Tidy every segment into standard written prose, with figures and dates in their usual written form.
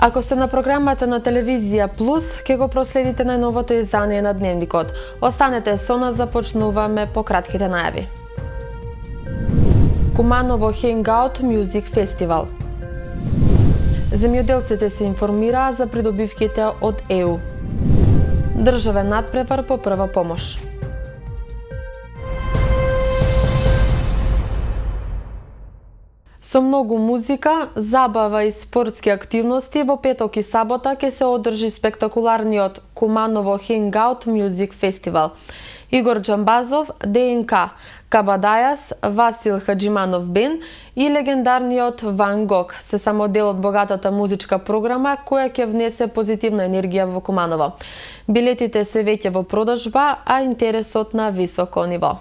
Ако сте на програмата на Телевизија Плюс, ќе го проследите најновото издание на Дневникот. Останете со нас, започнуваме по кратките најави. Куманово Hangout Music Festival. Земјоделците се информираа за придобивките од ЕУ. Државен надпревар по прва помош. Со многу музика, забава и спортски активности, во петок и сабота ќе се одржи спектакуларниот Куманово Hangout Music Festival. Игор Џамбазов, ДНК, Кабадајас, Васил Хаџиманов Бен и легендарниот Ван Гог се само дел од богатата музичка програма која ќе внесе позитивна енергија во Куманово. Билетите се веќе во продажба, а интересот на високо ниво.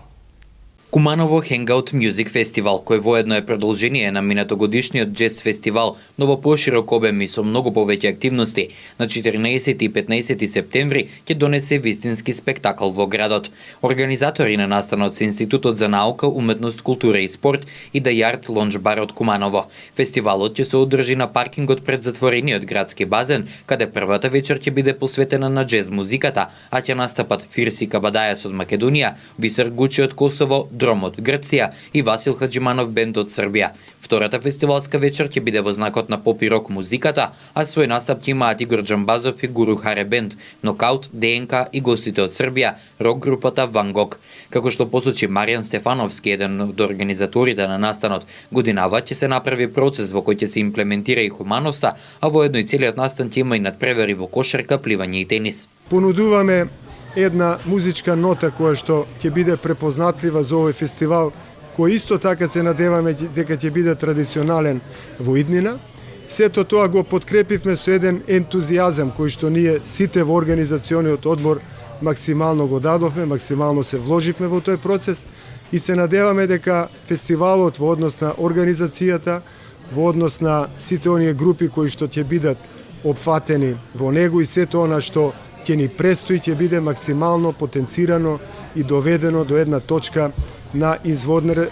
Куманово Hangout Music Festival, кој воедно е продолжение на минатогодишниот джез фестивал, но во поширок обем и со многу повеќе активности, на 14 и 15 септември ќе донесе вистински спектакл во градот. Организатори на настанот се Институтот за наука, уметност, култура и спорт и The Yard Lounge Bar од Куманово. Фестивалот ќе се одржи на паркингот пред затворениот градски базен, каде првата вечер ќе биде посветена на джез музиката, а ќе настапат Фирси Кабадајас од Македонија, Висер Гучи од Косово, Дром од Грција и Васил Хаџиманов Бенд од Србија. Втората фестивалска вечер ќе биде во знакот на поп и рок музиката, а свој настап ќе имаат Игор Џамбазов и Гуру Харе Бенд, Нокаут, ДНК и гостите од Србија, рок групата Ван Гог. Како што посочи Маријан Стефановски, еден од организаторите на настанот, годинава ќе се направи процес во кој ќе се имплементира и хуманоста, а воедно и целиот настан ќе има и надпревари во кошарка, пливање и тенис. Понудуваме една музичка нота која што ќе биде препознатлива за овој фестивал, кој исто така се надеваме дека ќе биде традиционален во иднина. Сето тоа го подкрепивме со еден ентузијазам кој што ние сите во организациониот одбор максимално го дадовме, максимално се вложивме во тој процес и се надеваме дека фестивалот во однос на организацијата, во однос на сите оние групи кои што ќе бидат опфатени во него и сето она што ќе ни престои ќе биде максимално потенцирано и доведено до една точка на извонредно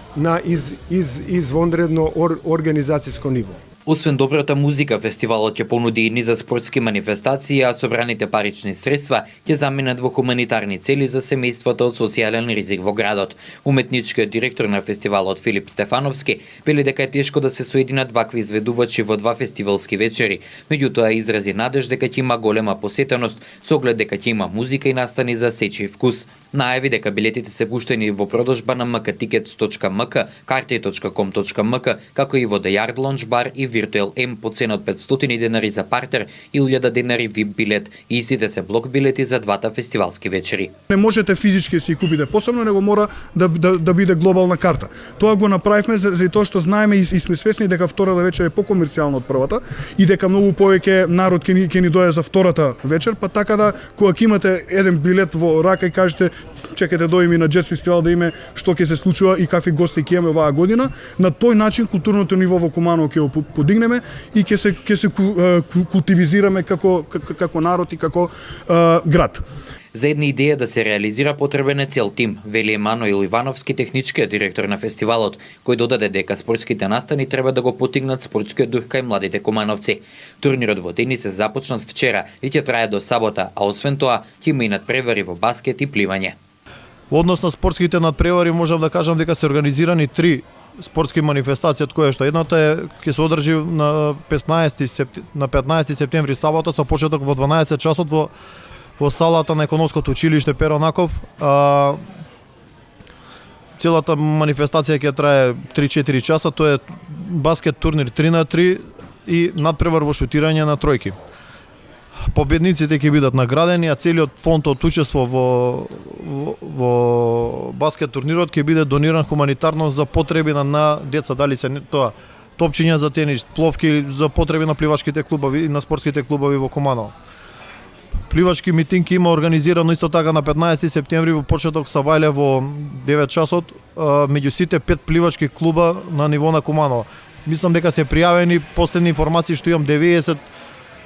организацијско ниво. Освен добрата музика, фестивалот ќе понуди и низа спортски манифестации, а собраните парични средства ќе заменат во хуманитарни цели за семејствата од социјален ризик во градот. Уметничкиот директор на фестивалот Филип Стефановски вели дека е тешко да се соединат вакви изведувачи во два фестивалски вечери, меѓутоа изрази надеж дека ќе има голема посетеност со оглед дека ќе има музика и настани за сечи вкус. Најави дека билетите се пуштени во продажба на mktickets.mk, karti.com.mk, како и во The Yard Lounge Bar и Virtual M по цена од 500 денари за партер и 1000 денари VIP билет. И истите се блок билети за двата фестивалски вечери. Не можете физички да си купите посебно, него мора да биде глобална карта. Тоа го направивме за тоа што знаеме и сме свесни дека втората вечер е покомерцијална од првата и дека многу повеќе народ ќе ни дојде за втората вечер, па така да кога ќе имате еден билет во рака и кажете чекате дојми на джез фестивал да име што ќе се случува и какви гости ќе имаме оваа година, на тој начин културното ниво во Куманово ќе го подигнеме и ќе се култивизираме како народ и како град. За една идеја да се реализира потребен е цел тим, вели Емануил Ивановски, техничкиот директор на фестивалот, кој додаде дека спортските настани треба да го потигнат спортскиот дух кај младите кумановци. Турнирот во тенис се започнат вчера и ќе трае до сабота, а освен тоа ќе има и надпревари во баскет и пливање. Во однос на спортските надпревари можам да кажам дека се организирани 3 спортски манифестации, од која што едната ќе се одржи на 15 септември сабота со почеток во 12 часот во салата на економското училиште Перо Наков. Целата манифестација ќе трае 3-4 часа, тоа е баскет турнир 3-3 и надпревар во шутирање на тројки. Победниците ќе бидат наградени, а целиот фонд од учество во баскет турнирот ќе биде дониран хуманитарно за потреби на деца, дали се тоа топчиња за тенис, пловки за потреби на пливачките клубови и на спортските клубови во Куманово. Пливачки митинг има организирано исто така на 15 септември во почеток са вајле во 9 часот меѓу сите 5 пливачки клуба на ниво на Куманово. Мислам дека се пријавени, последни информации што имам 90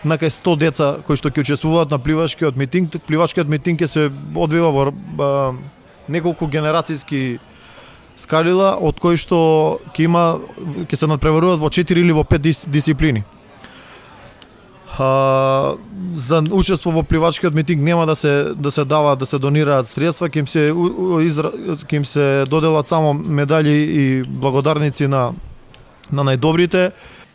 на кај 100 деца кои што ќе учествуваат на пливачкиот митинг. Пливачкиот митинг ќе се одвива во неколку генерацијски скалила, од кои што ќе се надпреваруваат во 4 или во 5 дисциплини. За учество во пливачкиот митинг нема да се дава, да се донираат средства, ќе им се доделат само медали и благодарници на најдобрите.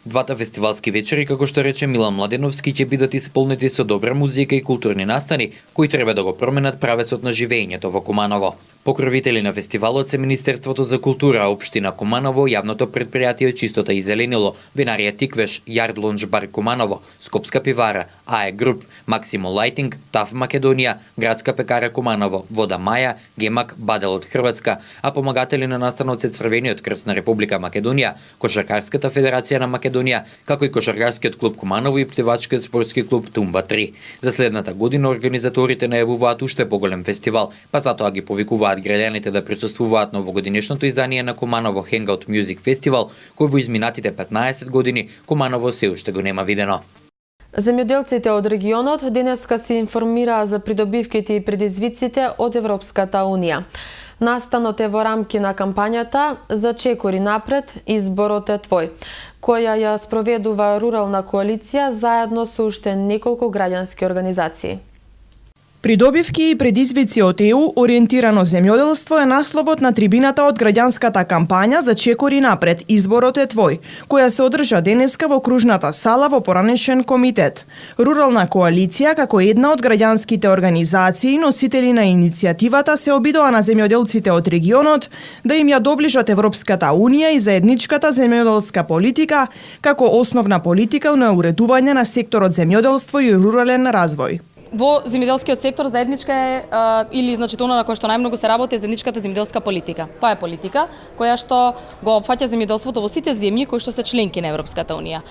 Двата фестивалски вечери, како што рече Милан Младеновски, ќе бидат исполнети со добра музика и културни настани, кои треба да го променат правецот на живеењето во Куманово. Покровители на фестивалот се Министерството за култура, Општина Куманово, јавното претпријатие Чистота и зеленило, Винарија Тиквеш, Јард Лонж бар Куманово, Скопска пивара, АЕ Груп, Максимо Лајтинг, ТАФ Македонија, Градска пекара Куманово, Вода Маја, Гемак, Бадел од Хрватска, а помагатели на настанот се Црвениот крст на Република Македонија, Кошаркарската федерација на Македонија, како и Кошаркарскиот клуб Куманово и Пливачкиот спортски клуб Тумба 3. За следната година организаторите најавуваат уште поголем фестивал, па затоа ги повикуваат граѓаните да присуствуваат на овогодинешното издание на Куманово Hangout Music Festival, кој во изминатите 15 години Куманово се уште го нема видено. Земјоделците од регионот денеска се информираа за придобивките и предизвиците од Европската Унија. Настанот е во рамки на кампањата "За чекори напред, изборот е твој", која ја спроведува Рурална коалиција заедно со уште неколку граѓански организации. Придобивки и предизвици од ЕУ ориентирано земјоделство е насловот на трибината од граѓанската кампања "За чекори напред, изборот е твој", која се одржа денеска во кружната сала во поранешен комитет. Рурална коалиција, како една од граѓанските организации носители на иницијативата, се обидоа на земјоделците од регионот да им ја доближат Европската Унија и заедничката земјоделска политика како основна политика на уредување на секторот земјоделство и рурален развој. Во земјоделскиот сектор заедничка е или значи она на кое што најмногу се работи е заедничката земјоделска политика. Тоа е политика која што го опфаќа земјоделството во сите земји кои што се членки на Европската Унија.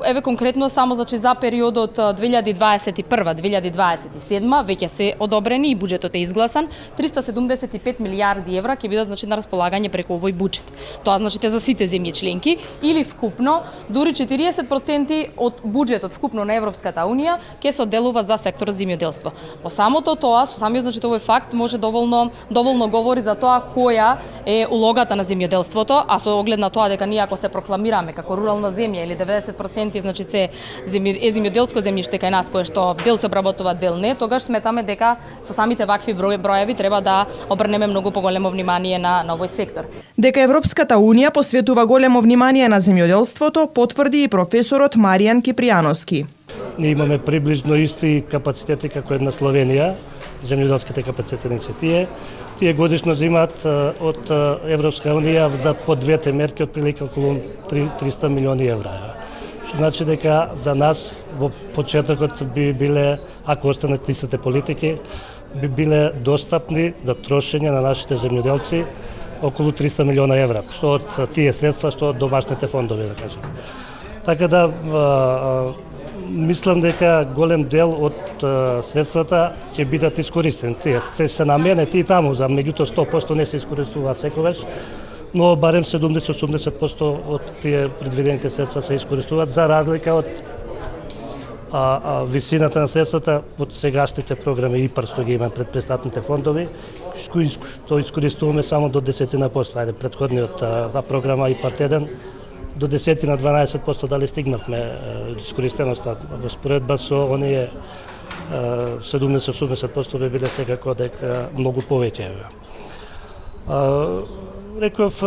Еве конкретно само значи за периодот 2021-2027 веќе се одобрени и буџетот е изгласан 375 милијарди евра ќе бидат значи на располагање преку овој буџет. Тоа значи за сите земји членки или вкупно дури 40% од буџетот вкупно на Европската Унија ќе се одделува за секторот земјоделство. По самото тоа, со самиот значи овој факт може доволно говори за тоа која е улогата на земјоделството, а со оглед на тоа дека ние ако се прокламираме како рурална земја или 90% значи се земјоделско земјиште кај нас кое што дел се обработува, дел не, тогаш сметаме дека со самите вакви броеви треба да обрнеме многу поголемо внимание на овој сектор. Дека Европската Унија посветува големо внимание на земјоделството, потврди и професорот Маријан Кипријановски. Ние имаме приближно исти капацитети како една Словенија, земјоделските капацитети. Тие годишно земаат од Европска Унија за по двете мерки отприлика околу 300 милиони евра. Што значи дека за нас во почетокот би биле, ако останат истите политики, би биле достапни за трошење на нашите земјоделци околу 300 милиона евра, што од тие средства, што од домашните фондови, да кажем. Така да мислам дека голем дел од средствата ќе бидат искористени. Тие се наменети и таму, за меѓутоа 100% не се искористуваат секогаш, но барем 70-80% од тие предвидените средства се искористуваат за разлика од висината на средствата од сегашните програми ИПАР што ги имаме предпрестапните фондови, што искористуваме само до 10%. Ајде, предходниот програма ИПАР 1 до 10 на 12% дали стигнавме искористеноста во споредба со оние 70-80% би биле секако дека многу повеќе. Реков,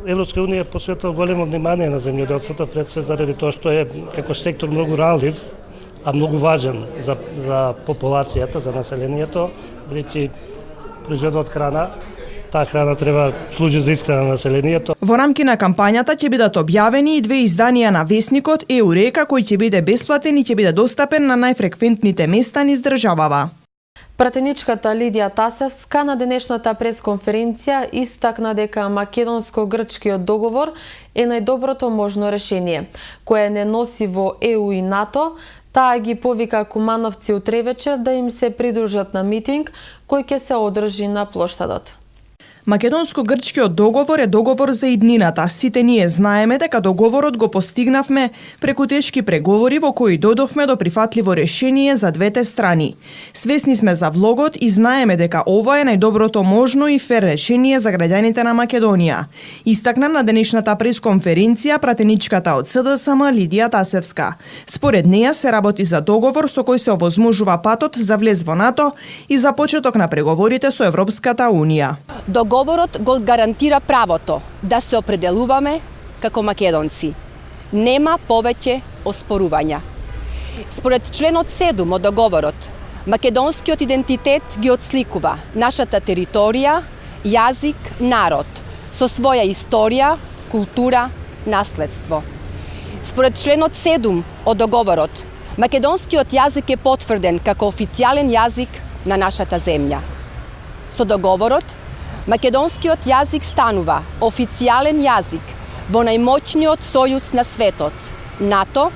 Европска Унија посветува големо внимание на земјоделството, пред се заради тоа што е како сектор многу ранлив, а многу важен за популацијата, за населението, бидејќи произведуваат храна. Таа храна треба служи за исхрана на населението. Во рамки на кампањата ќе бидат објавени и 2 изданија на весникот Еурека, кој ќе биде бесплатен и ќе биде достапен на најфреквентните места низ државава. Пратеничката Лидија Тасевска на денешната пресконференција истакна дека македонско-грчкиот договор е најдоброто можно решение, кое не носи во ЕУ и НАТО. Таа ги повика кумановци утре вечер да им се придружат на митинг кој ќе се одржи на плоштадот. Македонско-грчкиот договор е договор за иднината. Сите ние знаеме дека договорот го постигнавме преку тешки преговори во кои додовме до прифатливо решение за двете страни. Свесни сме за влогот и знаеме дека ова е најдоброто можно и фер решение за граѓаните на Македонија. Истакна на денешната пресконференција пратеничката од СДСМ Лидија Тасевска. Според неја се работи за договор со кој се овозможува патот за влез во НАТО и за почеток на преговорите со Европската Унија. Договорот го гарантира правото да се определуваме како македонци. Нема повеќе оспорувања. Според членот 7 од договорот, македонскиот идентитет ги отсликува нашата територија, јазик, народ, со своја историја, култура, наследство. Според членот 7 од договорот, македонскиот јазик е потврден како официјален јазик на нашата земја. Со договорот, македонскиот јазик станува официјален јазик во најмоćниот сојуз на светот, НАТО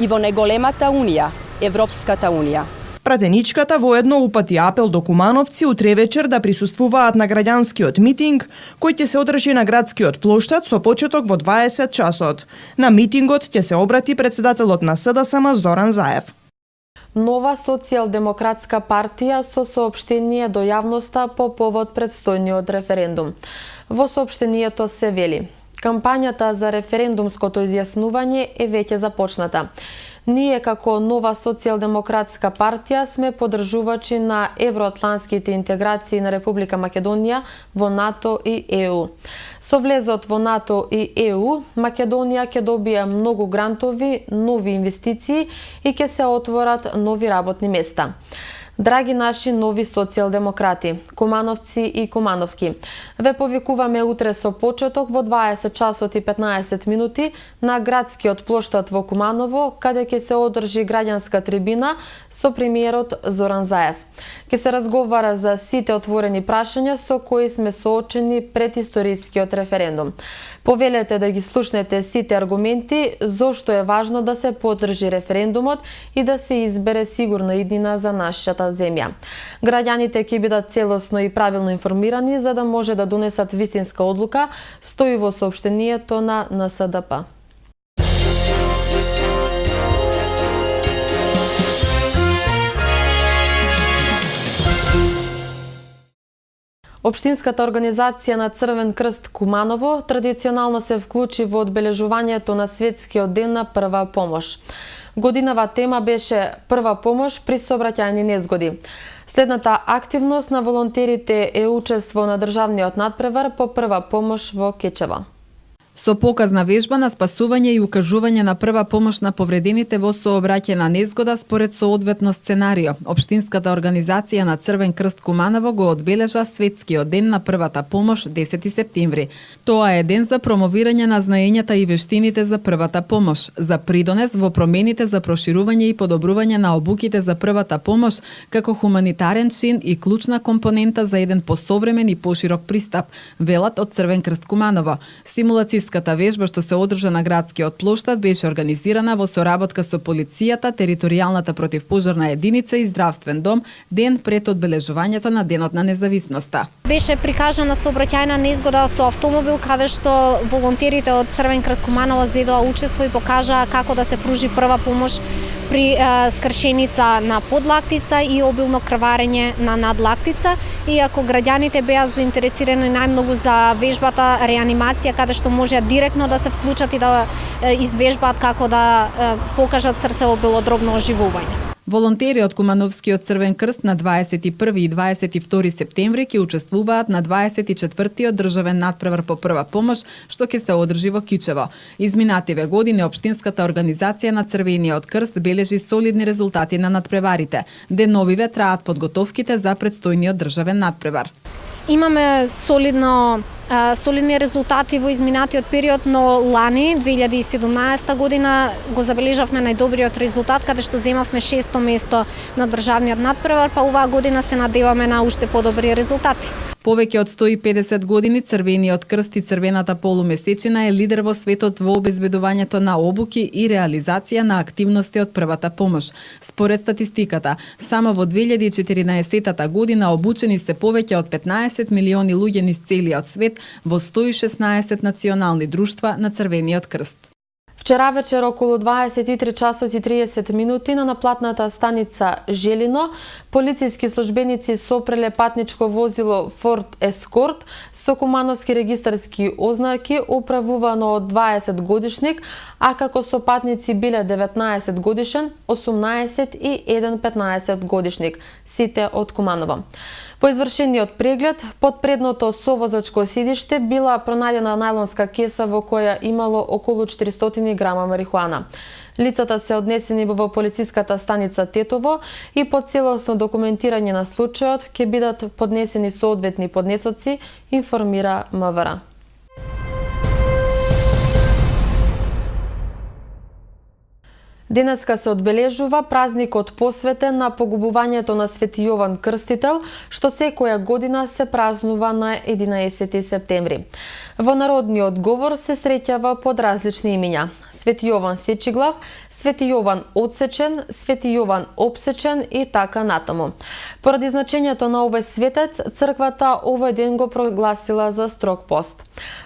и во најголемата унија, Европската унија. Пратеничката воедно упати апел до кумановци утре вечер да присуствуваат на граѓанскиот митинг, кој ќе се одржи на градскиот плоштад со почеток во 20 часот. На митингот ќе се обрати председателот на СДСМ Зоран Заев. Нова социјалдемократска партија со соопштение до јавноста по повод предстојниот референдум. Во соопштението се вели: кампањата за референдумското изјаснување е веќе започната. Ние како нова социјалдемократска партија сме поддржувачи на евроатлантските интеграции на Република Македонија во НАТО и ЕУ. Со влезот во НАТО и ЕУ, Македонија ќе добие многу грантови, нови инвестиции и ќе се отворат нови работни места. Драги наши нови социјалдемократи, кумановци и кумановки, ве повикуваме утре со почеток во 20 часот и 15 минути на градскиот плоштад во Куманово, каде ќе се одржи граѓанска трибина со премиерот Зоран Заев. Ќе се разговара за сите отворени прашања со кои сме соочени пред историскиот референдум. Повелете да ги слушнете сите аргументи зошто е важно да се поддржи референдумот и да се избере сигурна иднина за нашата земја. Граѓаните ќе бидат целосно и правилно информирани за да може да донесат вистинска одлука, стои во соопштението на НСДП. Општинската организација на Црвен крст Куманово традиционално се вклучи во одбележувањето на Светскиот ден на прва помош. Годинава тема беше прва помош при сообраќајни незгоди. Следната активност на волонтерите е учество на државниот надпревар по прва помош во Кечева. Со показна вежба на спасување и укажување на прва помош на повредените во сообраќајна незгода според соодветно сценарио, Општинската организација на Црвен крст Куманово го одбележа Светскиот ден на првата помош 10 септември. Тоа е ден за промовирање на знаењата и вештините за првата помош, за придонес во промените за проширување и подобрување на обуките за првата помош како хуманитарен чин и клучна компонента за еден посовремен и поширок пристап, велат од Црвен крст Куманово. Симулацијската вежба што се одржа на градскиот плоштад беше организирана во соработка со полицијата, територијалната противпожарна единица и здравствен дом ден пред одбележувањето на Денот на независноста. Беше прикажана сообраќајна незгода со автомобил каде што волонтерите од Црвен крст Куманово зедоа учество и покажаа како да се пружи прва помош при скршеница на подлактица и обилно крварење на надлактица. Иако граѓаните беа заинтересирани најмногу за вежбата реанимација, каде што може директно да се вклучат и да извежбаат како да покажат срцево белодробно оживување. Волонтери од Кумановскиот Црвен крст на 21 и 22 септември ќе учествуваат на 24-тиот државен надпревар по прва помош, што ќе се одржи во Кичево. Изминативе години Општинската организација на Црвениот крст бележи солидни резултати на надпреварите. Деновиве траат подготовките за предстојниот државен надпревар. Имаме солидно солидни резултати во изминатиот период, но лани, 2017 година, го забележавме најдобриот резултат, каде што земавме 6-то место на државниот надпревар, па оваа година се надеваме на уште подобри резултати. Повеќе од 150 години Црвениот крст и Црвената полумесечина е лидер во светот во обезбедувањето на обуки и реализација на активности од првата помош. Според статистиката, само во 2014 година обучени се повеќе од 15 милиони луѓе низ целиот свет во 116 национални друштва на Црвениот крст. Вчера вечер околу 23 часот и 30 минути на наплатната станица Желино, полициски службеници сопреле патничко возило Ford Escort со кумановски регистарски ознаки управувано од 20 годишник, а како со патници биле 19 годишен, 18 и 1 15 годишник, сите од Куманово. По извршениот преглед, под предното совозачко седиште била пронајдена најлонска кеса во која имало околу 400 грама марихуана. Лицата се однесени во полициската станица Тетово и по целосно документирање на случајот ќе бидат поднесени соодветни поднесоци, информира МВР. Денеска се одбележува празникот посветен на погубувањето на Свети Јован Крстител, што секоја година се празнува на 11 септември. Во народниот говор се среќава под различни имиња: Свети Јован Сечиглав, Свети Јован Отсечен, Свети Јован Обсечен и така натаму. Поради значењето на овој светец, црквата овој ден го прогласила за строг пост.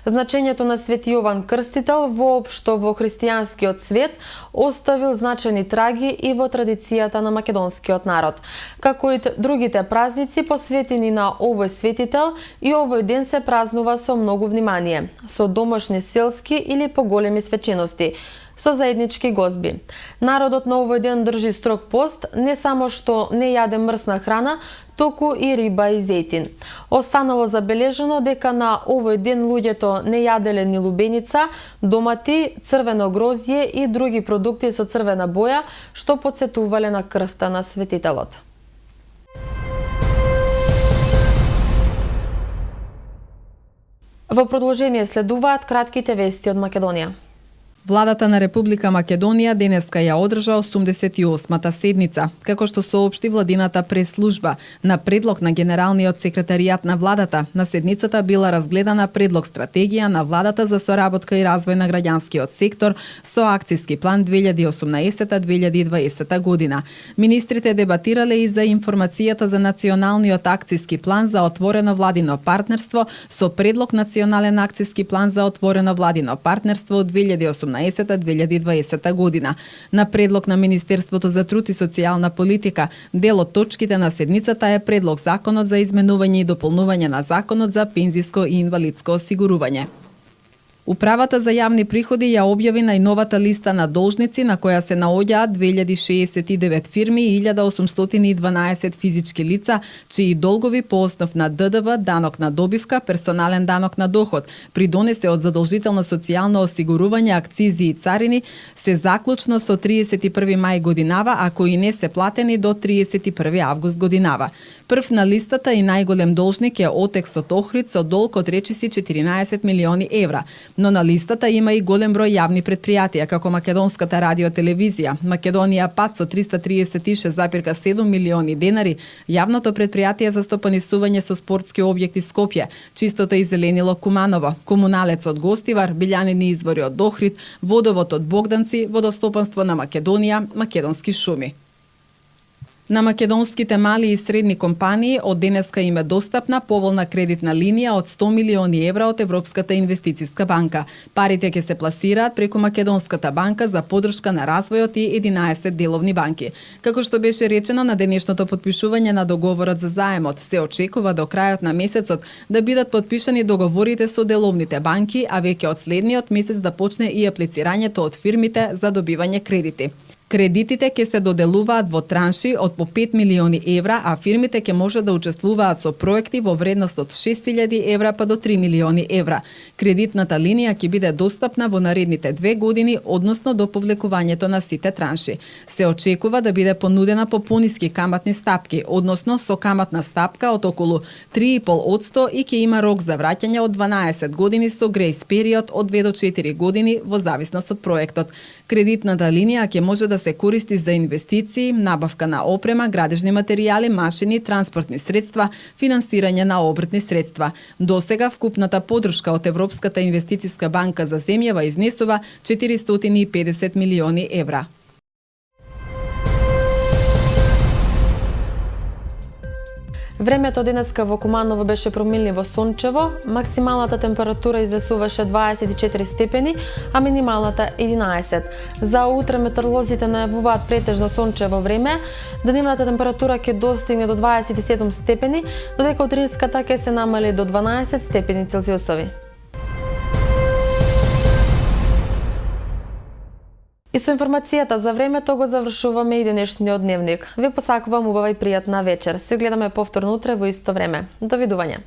Значењето на Свети Јован Крстител воопшто во христијанскиот свет оставил значајни траги и во традицијата на македонскиот народ. Како и другите празници посветени на овој светител, и овој ден се празнува со многу внимание, со домашни селски или поголеми свечености, со заеднички гозби. Народот на овој ден држи строг пост, не само што не јаде мрсна храна, току и риба и зејтин. Останало забележано дека на овој ден луѓето не јаделе ни лубеница, домати, црвено грозје и други продукти со црвена боја, што потсетувале на крвта на светителот. Во продолжение следуваат кратките вести од Македонија. Владата на Република Македонија денеска ја одржа 88-та седница, како што соопшти владината прес-служба. На предлог на Генералниот секретаријат на владата, на седницата била разгледана предлог стратегија на владата за соработка и развој на граѓанскиот сектор со акциски план 2018-2020 година. Министрите дебатирале и за информацијата за националниот акциски план за отворено владино партнерство со предлог национален акциски план за отворено владино партнерство од 2018-2020 година. На предлог на Министерството за труд и социјална политика, дел од точките на седницата е предлог законот за изменување и дополнување на законот за пензиско и инвалидско осигурување. Управата за јавни приходи ја објави најновата листа на должници на која се наоѓаат 2069 фирми и 1812 физички лица, чии долгови по основ на ДДВ, данок на добивка, персонален данок на доход, придонесе од задолжително социјално осигурување, акцизи и царини, се заклучно со 31 мај годинава, а кои не се платени до 31 август годинава. Прв на листата и најголем должник е Отекс од Охрид со долг од речиси 14 милиони евра. Но на листата има и голем број јавни предпријатија, како Македонската радиотелевизија, Македонија Пат со 336,7 милиони денари, јавното предпријатие за стопанисување со спортски објекти Скопје, Чистото и зеленило Куманово, Комуналец од Гостивар, Билјанини извори од Охрид, Водовод од Богданци, Водостопанство на Македонија, Македонски шуми. На македонските мали и средни компании од денеска им е достапна поволна кредитна линија од 100 милиони евра од Европската инвестициска банка. Парите ќе се пласираат преку Македонската банка за поддршка на развојот и 11 деловни банки. Како што беше речено на денешното потпишување на договорот за заемот, се очекува до крајот на месецот да бидат потпишани договорите со деловните банки, а веќе од следниот месец да почне и аплицирањето од фирмите за добивање кредити. Кредитите ќе се доделуваат во транши од по 5 милиони евра, а фирмите ќе може да учествуваат со проекти во вредност од 6.000 евра па до 3 милиони евра. Кредитната линија ќе биде достапна во наредните 2 години, односно до повлекувањето на сите транши. Се очекува да биде понудена по пониски каматни стапки, односно со каматна стапка од околу 3,5% и ќе има рок за враќање од 12 години со грејс период од 2 до 4 години во зависност од проектот. Кредитната линија ќе може да се користи за инвестиции, набавка на опрема, градежни материјали, машини, транспортни средства, финансирање на обртни средства. Досега вкупната подршка од Европската инвестициска банка за земјава изнесува 450 милиони евра. Времето денеска во Куманово беше промилниво сончево, максималната температура излесуваше 24 степени, а минималната 11. За утре метеоролозите најавуваат претежно сончево време, деневната температура ќе достигне до 27 степени, додека утринската ќе се намали до 12 степени Целзиусови. И со информацијата за времето го завршуваме и денешниот дневник. Ви посакувам убава и пријатна вечер. Се гледаме повторно утре во исто време. Довидување.